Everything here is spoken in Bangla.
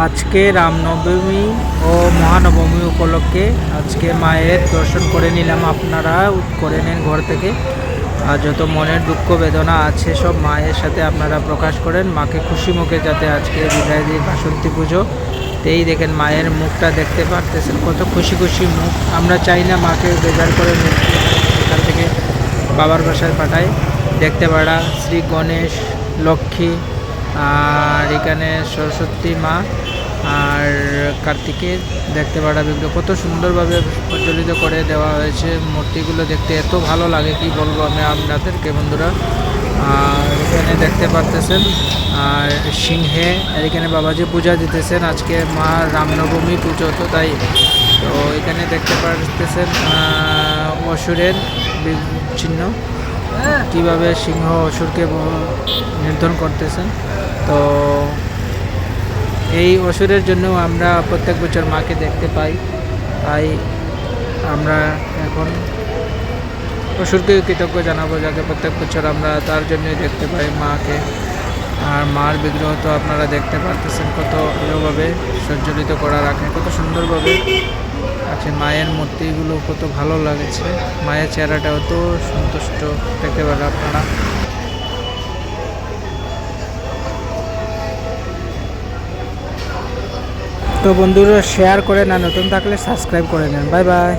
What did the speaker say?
আজকে রামনবমী ও মহানবমী উপলক্ষে আজকে মায়ের দর্শন করে নিলাম। আপনারা করে নিন ঘর থেকে। আর যত মনের দুঃখ বেদনা আছে সব মায়ের সাথে আপনারা প্রকাশ করেন, মাকে খুশি মুখে যাতে আজকে বিদায় দিই বাসন্তী পুজো। এই দেখেন মায়ের মুখটা দেখতে পারতেছেন, কত খুশি খুশি মুখ। আমরা চাই না মাকে বেজার করে এখান থেকে বাবার বাসায় পাঠাই। দেখতে পারা শ্রী গণেশ, লক্ষ্মী, আর এখানে সরস্বতী মা আর কার্তিকের দেখতে পারা বিগ্রহ কত সুন্দরভাবে প্রজ্বলিত করে দেওয়া হয়েছে। মূর্তিগুলো দেখতে এত ভালো লাগে, কি বলবো আমি আপনাদেরকে বন্ধুরা। আর এখানে দেখতে পারতেছেন আর সিংহে, আর এখানে বাবাজি পূজা দিতেছেন। আজকে মা রামনবমী পুজো তো তাই। তো এখানে দেখতে পারতেছেন অসুরের চিহ্ন, কীভাবে সিংহ অসুরকে নির্ধারণ করতেছেন। তো এই অসুরের জন্য আমরা প্রত্যেক বছর মাকে দেখতে পাই, তাই আমরা এখন অসুরকে কৃতজ্ঞ জানাবো যাতে প্রত্যেক বছর আমরা তার জন্যই দেখতে পাই মাকে। আর মার বিগ্রহ তো আপনারা দেখতে পারতেছেন কত ভালোভাবে সজ্জলিত করা রাখে, কত সুন্দরভাবে আছে। মায়ের মূর্তিগুলো কত ভালো লাগছে, মায়ের চেহারাটা অত সন্তুষ্ট দেখতে পারেন আপনারা। তো বন্ধুরা শেয়ার করে না, নতুন থাকলে সাবস্ক্রাইব করে নেন। Bye bye.